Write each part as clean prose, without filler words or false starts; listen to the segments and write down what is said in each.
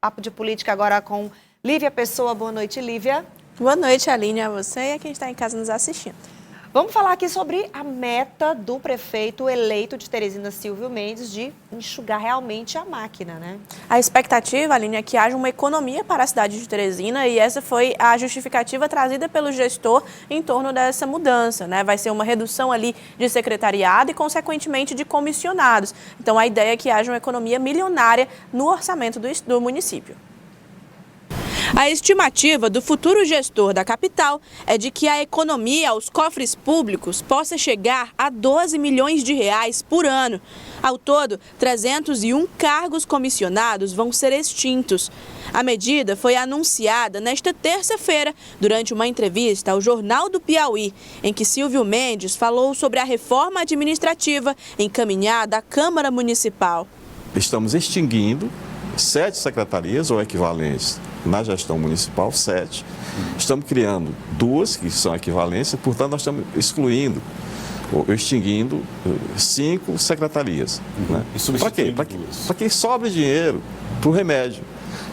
Papo de política agora com Lívia Pessoa. Boa noite, Lívia. Boa noite, Aline, a você e a quem está em casa nos assistindo. Vamos falar aqui sobre a meta do prefeito eleito de Teresina, Silvio Mendes, de enxugar realmente a máquina, né? A expectativa, Aline, é que haja uma economia para a cidade de Teresina e essa foi a justificativa trazida pelo gestor em torno dessa mudança, né? Vai ser uma redução ali de secretariado e, consequentemente, de comissionados. Então, a ideia é que haja uma economia milionária no orçamento do município. A estimativa do futuro gestor da capital é de que a economia aos cofres públicos possa chegar a 12 milhões de reais por ano. Ao todo, 301 cargos comissionados vão ser extintos. A medida foi anunciada nesta terça-feira, durante uma entrevista ao Jornal do Piauí, em que Silvio Mendes falou sobre a reforma administrativa encaminhada à Câmara Municipal. Estamos extinguindo 7 secretarias ou equivalentes na gestão municipal, 7. Estamos criando 2 que são equivalências, portanto nós estamos excluindo ou extinguindo 5 secretarias. Né? Para quê? Para que sobre dinheiro para o remédio,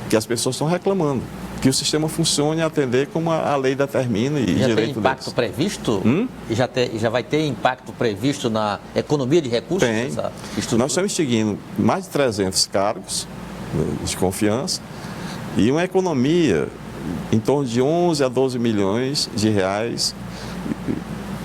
que as pessoas estão reclamando. Que o sistema funcione e atender como a lei determina e já direito tem impacto deles. Previsto? Já vai ter impacto previsto na economia de recursos? Tem. Nós estamos extinguindo mais de 300 cargos de confiança e uma economia em torno de 11 a 12 milhões de reais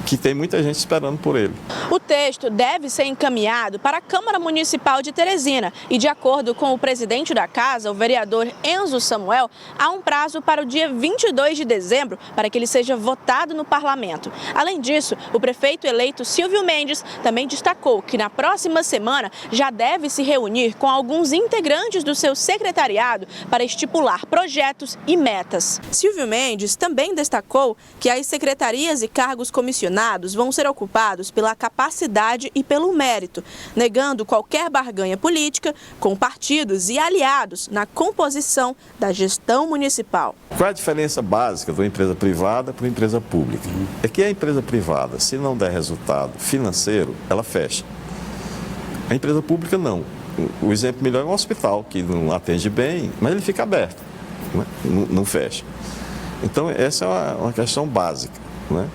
que tem muita gente esperando por ele. O texto deve ser encaminhado para a Câmara Municipal de Teresina e, de acordo com o presidente da casa, o vereador Enzo Samuel, há um prazo para o dia 22 de dezembro para que ele seja votado no parlamento. Além disso, o prefeito eleito Silvio Mendes também destacou que na próxima semana já deve se reunir com alguns integrantes do seu secretariado para estipular projetos e metas. Silvio Mendes também destacou que as secretarias e cargos comissionados vão ser ocupados pela capacidade e pelo mérito, negando qualquer barganha política com partidos e aliados na composição da gestão municipal. Qual é a diferença básica de uma empresa privada para uma empresa pública? É que a empresa privada, se não der resultado financeiro, ela fecha. A empresa pública não. O exemplo melhor é um hospital, que não atende bem, mas ele fica aberto, né? Não fecha. Então, essa é uma questão básica, né?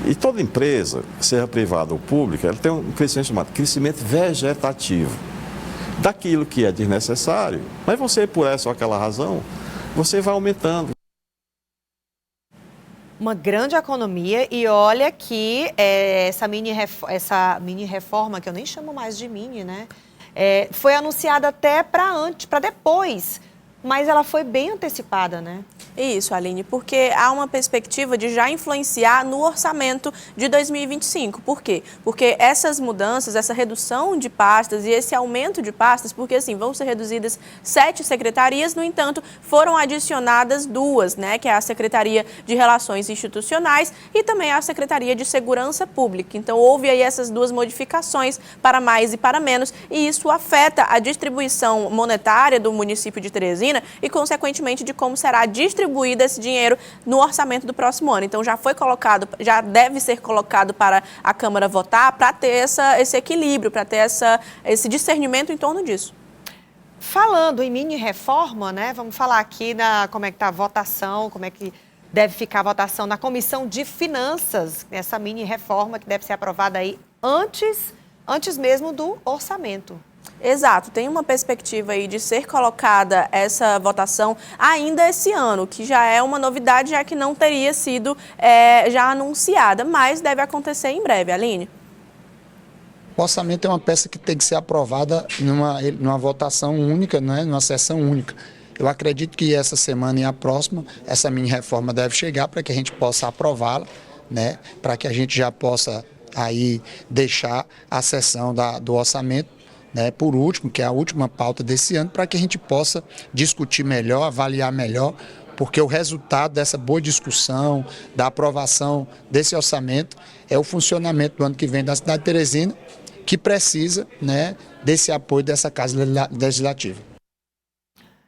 E toda empresa, seja privada ou pública, ela tem um crescimento chamado crescimento vegetativo. Daquilo que é desnecessário, mas você, por essa ou aquela razão, você vai aumentando. Uma grande economia e olha que essa mini reforma, que eu nem chamo mais de mini, né? Foi anunciada até para depois, mas ela foi bem antecipada, né? Isso, Aline, porque há uma perspectiva de já influenciar no orçamento de 2025. Por quê? Porque essas mudanças, essa redução de pastas e esse aumento de pastas, porque assim, vão ser reduzidas 7 secretarias, no entanto, foram adicionadas 2, né? Que é a Secretaria de Relações Institucionais e também a Secretaria de Segurança Pública. Então, houve aí essas 2 modificações para mais e para menos, e isso afeta a distribuição monetária do município de Teresina e, consequentemente, de como será distribuído esse dinheiro no orçamento do próximo ano. Então, já deve ser colocado para a Câmara votar para ter esse equilíbrio, para ter esse discernimento em torno disso. Falando em mini-reforma, né? Vamos falar aqui como é que está a votação, como é que deve ficar a votação na Comissão de Finanças, essa mini-reforma que deve ser aprovada aí antes mesmo do orçamento. Exato, tem uma perspectiva aí de ser colocada essa votação ainda esse ano, que já é uma novidade, já que não teria sido já anunciada, mas deve acontecer em breve, Aline. O orçamento é uma peça que tem que ser aprovada numa votação única, né, numa sessão única. Eu acredito que essa semana e a próxima, essa mini-reforma deve chegar para que a gente possa aprová-la, né, para que a gente já possa aí deixar a sessão do orçamento, né, por último, que é a última pauta desse ano, para que a gente possa discutir melhor, avaliar melhor, porque o resultado dessa boa discussão, da aprovação desse orçamento, é o funcionamento do ano que vem da cidade de Teresina, que precisa, né, desse apoio dessa Casa Legislativa.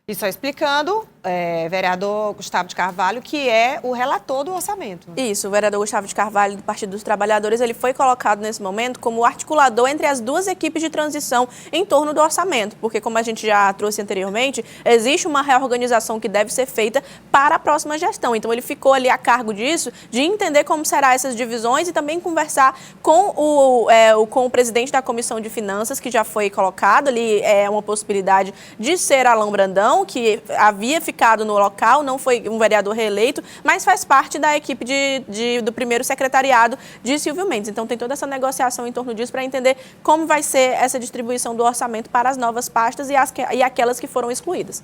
E só explicando, vereador Gustavo de Carvalho, que é o relator do orçamento. Isso, o vereador Gustavo de Carvalho, do Partido dos Trabalhadores, ele foi colocado nesse momento como articulador entre as duas equipes de transição em torno do orçamento, porque, como a gente já trouxe anteriormente, existe uma reorganização que deve ser feita para a próxima gestão. Então, ele ficou ali a cargo disso, de entender como serão essas divisões e também conversar com o presidente da Comissão de Finanças, que já foi colocado ali, uma possibilidade de ser Alain Brandão, que havia ficado no local, não foi um vereador reeleito, mas faz parte da equipe do primeiro secretariado de Silvio Mendes. Então tem toda essa negociação em torno disso para entender como vai ser essa distribuição do orçamento para as novas pastas e aquelas que foram excluídas.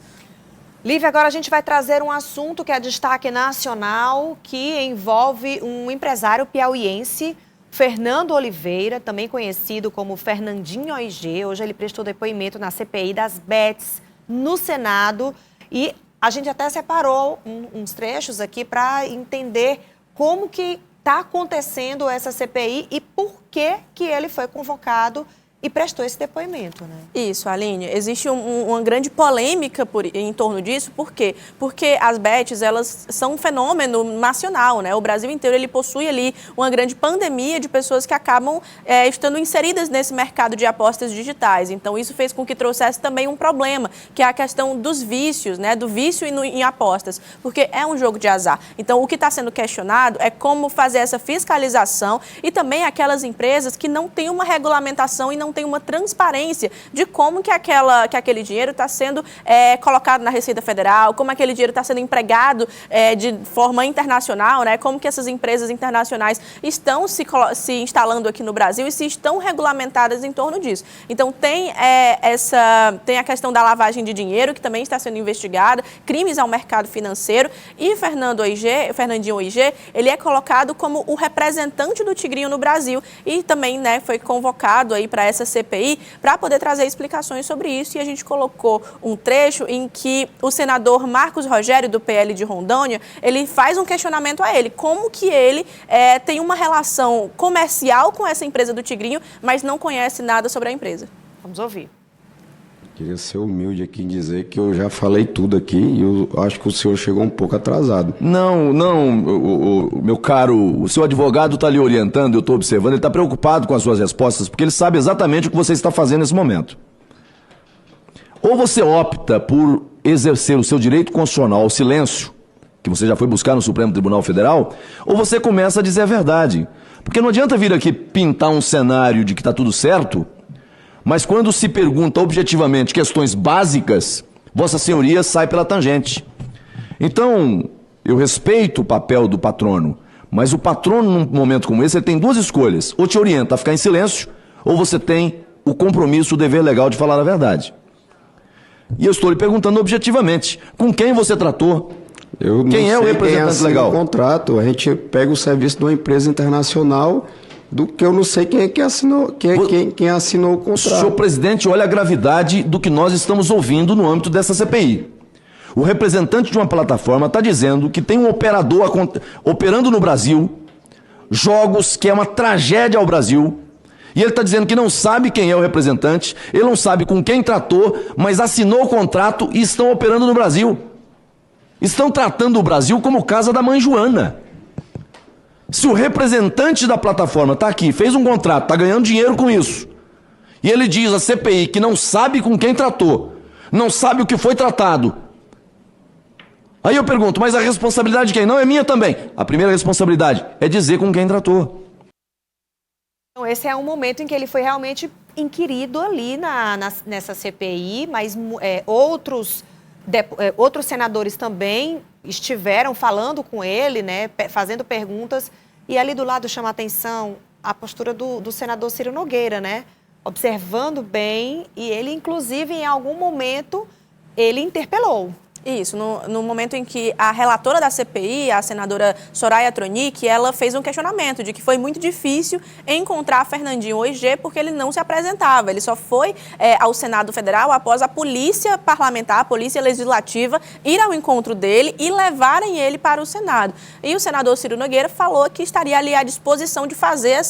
Lívia, agora a gente vai trazer um assunto que é destaque nacional, que envolve um empresário piauiense, Fernando Oliveira, também conhecido como Fernandinho OIG. Hoje ele prestou depoimento na CPI das Bets no Senado e a gente até separou uns trechos aqui para entender como que está acontecendo essa CPI e por que ele foi convocado e prestou esse depoimento, né? Isso, Aline. Existe uma grande polêmica em torno disso. Por quê? Porque as bets, elas são um fenômeno nacional, né? O Brasil inteiro, ele possui ali uma grande pandemia de pessoas que acabam estando inseridas nesse mercado de apostas digitais. Então, isso fez com que trouxesse também um problema, que é a questão dos vícios, né? Do vício em apostas, porque é um jogo de azar. Então, o que está sendo questionado é como fazer essa fiscalização e também aquelas empresas que não têm uma regulamentação e não tem uma transparência de como que aquele dinheiro está sendo colocado na Receita Federal, como aquele dinheiro está sendo empregado de forma internacional, né? Como que essas empresas internacionais estão se instalando aqui no Brasil e se estão regulamentadas em torno disso. Então, tem a questão da lavagem de dinheiro, que também está sendo investigada, crimes ao mercado financeiro, e Fernandinho OIG, ele é colocado como o representante do Tigrinho no Brasil e também, né, foi convocado aí para essa CPI para poder trazer explicações sobre isso, e a gente colocou um trecho em que o senador Marcos Rogério, do PL de Rondônia, ele faz um questionamento a ele, como que ele tem uma relação comercial com essa empresa do Tigrinho, mas não conhece nada sobre a empresa. Vamos ouvir. Queria ser humilde aqui em dizer que eu já falei tudo aqui e eu acho que o senhor chegou um pouco atrasado. Não, meu caro, o seu advogado está lhe orientando, eu estou observando, ele está preocupado com as suas respostas, porque ele sabe exatamente o que você está fazendo nesse momento. Ou você opta por exercer o seu direito constitucional ao silêncio, que você já foi buscar no Supremo Tribunal Federal, ou você começa a dizer a verdade. Porque não adianta vir aqui pintar um cenário de que está tudo certo, mas quando se pergunta objetivamente questões básicas, Vossa Senhoria sai pela tangente. Então, eu respeito o papel do patrono, mas o patrono, num momento como esse, ele tem duas escolhas. Ou te orienta a ficar em silêncio, ou você tem o compromisso, o dever legal de falar a verdade. E eu estou lhe perguntando objetivamente, com quem você tratou? Quem é o representante legal? O contrato, a gente pega o serviço de uma empresa internacional, do que eu não sei quem é que assinou, quem assinou o contrato. Senhor presidente, olha a gravidade do que nós estamos ouvindo no âmbito dessa CPI. O representante de uma plataforma está dizendo que tem um operador operando no Brasil, jogos que é uma tragédia ao Brasil, e ele está dizendo que não sabe quem é o representante, ele não sabe com quem tratou, mas assinou o contrato e estão operando no Brasil. Estão tratando o Brasil como casa da mãe Joana. Se o representante da plataforma está aqui, fez um contrato, está ganhando dinheiro com isso, e ele diz à CPI que não sabe com quem tratou, não sabe o que foi tratado, aí eu pergunto, mas a responsabilidade de quem? Não, é minha também. A primeira responsabilidade é dizer com quem tratou. Então, esse é um momento em que ele foi realmente inquirido ali nessa CPI, mas outros senadores também estiveram falando com ele, né, fazendo perguntas, e ali do lado chama a atenção a postura do senador Ciro Nogueira, né, observando bem, e ele, inclusive, em algum momento, ele interpelou. Isso, no momento em que a relatora da CPI, a senadora Soraya Tronic, ela fez um questionamento de que foi muito difícil encontrar Fernandinho OIG porque ele não se apresentava. Ele só foi ao Senado Federal após a polícia parlamentar, a polícia legislativa, ir ao encontro dele e levarem ele para o Senado. E o senador Ciro Nogueira falou que estaria ali à disposição de fazer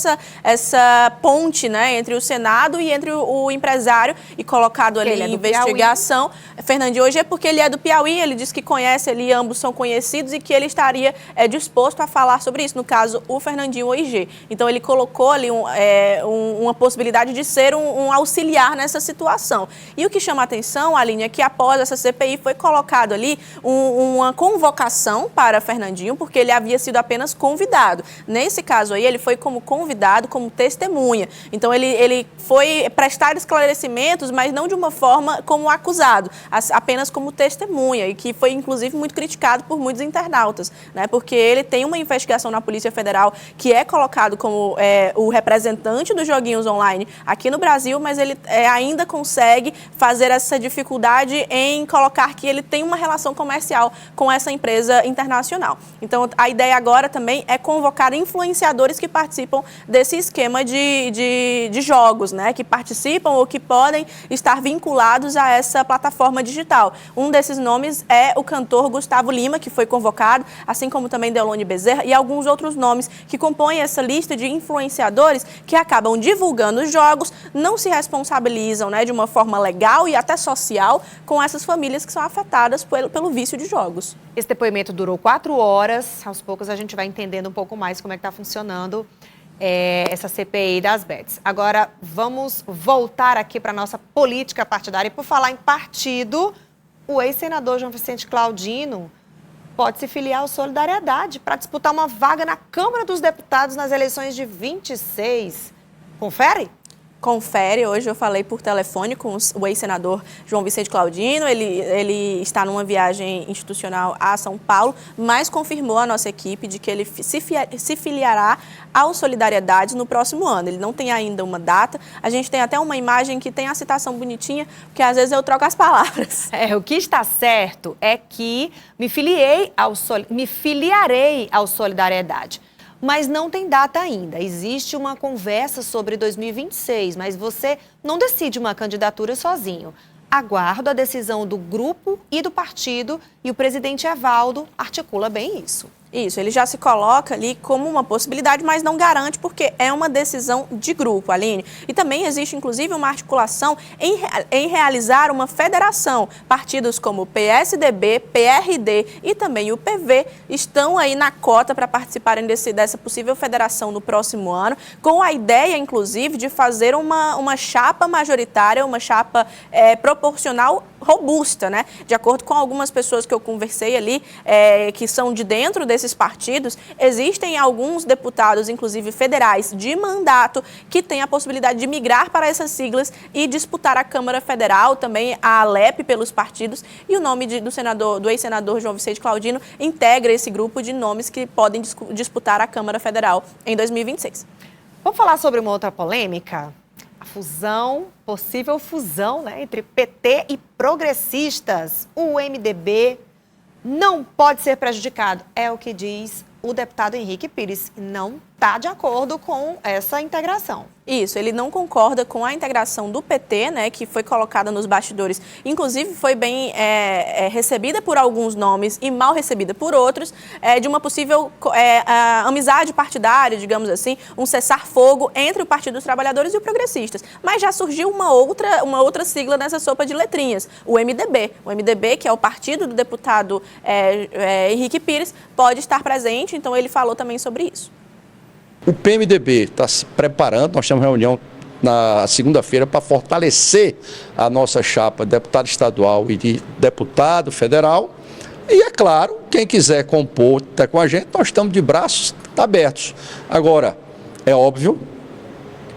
essa ponte, né, entre o Senado e entre o empresário, e colocado ali em investigação. Fernandinho OIG, porque ele é do Piauí. Piauí, ele disse que conhece ali, ambos são conhecidos e que ele estaria disposto a falar sobre isso, no caso, o Fernandinho OIG. Então, ele colocou ali uma possibilidade de ser um auxiliar nessa situação. E o que chama a atenção, Aline, é que após essa CPI foi colocado ali uma convocação para Fernandinho, porque ele havia sido apenas convidado. Nesse caso aí, ele foi como convidado, como testemunha. Então, ele foi prestar esclarecimentos, mas não de uma forma como acusado, apenas como testemunha, e que foi, inclusive, muito criticado por muitos internautas, né? Porque ele tem uma investigação na Polícia Federal que é colocado como o representante dos joguinhos online aqui no Brasil, mas ele ainda consegue fazer essa dificuldade em colocar que ele tem uma relação comercial com essa empresa internacional. Então, a ideia agora também é convocar influenciadores que participam desse esquema de jogos, né? Que participam ou que podem estar vinculados a essa plataforma digital. Um desses nomes é o cantor Gustavo Lima, que foi convocado, assim como também Deolane Bezerra e alguns outros nomes que compõem essa lista de influenciadores que acabam divulgando os jogos, não se responsabilizam, né, de uma forma legal e até social com essas famílias que são afetadas pelo vício de jogos. Esse depoimento durou 4 horas. Aos poucos a gente vai entendendo um pouco mais como é que está funcionando essa CPI das bets. Agora, vamos voltar aqui para a nossa política partidária. E por falar em partido, o ex-senador João Vicente Claudino pode se filiar ao Solidariedade para disputar uma vaga na Câmara dos Deputados nas eleições de 26. Confere? Confere, hoje eu falei por telefone com o ex-senador João Vicente Claudino, ele está numa viagem institucional a São Paulo, mas confirmou a nossa equipe de que ele se filiará ao Solidariedade no próximo ano. Ele não tem ainda uma data, a gente tem até uma imagem que tem a citação bonitinha, porque às vezes eu troco as palavras. O que está certo é que me filiarei ao Solidariedade. Mas não tem data ainda. Existe uma conversa sobre 2026, mas você não decide uma candidatura sozinho. Aguardo a decisão do grupo e do partido e o presidente Evaldo articula bem isso. Isso, ele já se coloca ali como uma possibilidade, mas não garante, porque é uma decisão de grupo, Aline. E também existe, inclusive, uma articulação em realizar uma federação. Partidos como o PSDB, PRD e também o PV estão aí na cota para participarem dessa possível federação no próximo ano, com a ideia, inclusive, de fazer uma chapa majoritária, uma chapa proporcional robusta, né? De acordo com algumas pessoas que eu conversei ali, que são de dentro desses partidos, existem alguns deputados, inclusive federais, de mandato, que têm a possibilidade de migrar para essas siglas e disputar a Câmara Federal, também a ALEP pelos partidos, e o nome do ex-senador João Vicente Claudino integra esse grupo de nomes que podem disputar a Câmara Federal em 2026. Vamos falar sobre uma outra polêmica? A possível fusão, né, entre PT e progressistas. O MDB não pode ser prejudicado, é o que diz o deputado Henrique Pires. Não está de acordo com essa integração. Isso, ele não concorda com a integração do PT, né, que foi colocada nos bastidores. Inclusive, foi bem recebida por alguns nomes e mal recebida por outros, de uma possível amizade partidária, digamos assim, um cessar-fogo entre o Partido dos Trabalhadores e os progressistas. Mas já surgiu uma outra sigla nessa sopa de letrinhas, o MDB. O MDB, que é o partido do deputado Henrique Pires, pode estar presente, então ele falou também sobre isso. O PMDB está se preparando, nós temos reunião na segunda-feira para fortalecer a nossa chapa de deputado estadual e de deputado federal. E, é claro, quem quiser compor até com a gente, nós estamos de braços abertos. Agora, é óbvio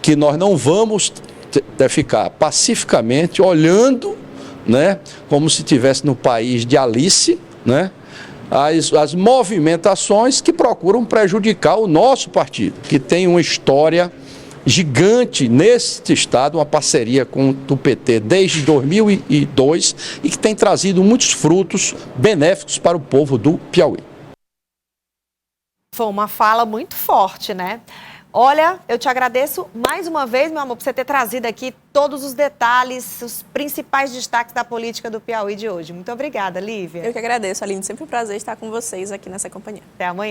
que nós não vamos ficar pacificamente olhando, né, como se estivesse no país de Alice, né? As movimentações que procuram prejudicar o nosso partido, que tem uma história gigante neste estado, uma parceria com o PT desde 2002 e que tem trazido muitos frutos benéficos para o povo do Piauí. Foi uma fala muito forte, né? Olha, eu te agradeço mais uma vez, meu amor, por você ter trazido aqui todos os detalhes, os principais destaques da política do Piauí de hoje. Muito obrigada, Lívia. Eu que agradeço, Aline. Sempre um prazer estar com vocês aqui nessa companhia. Até amanhã.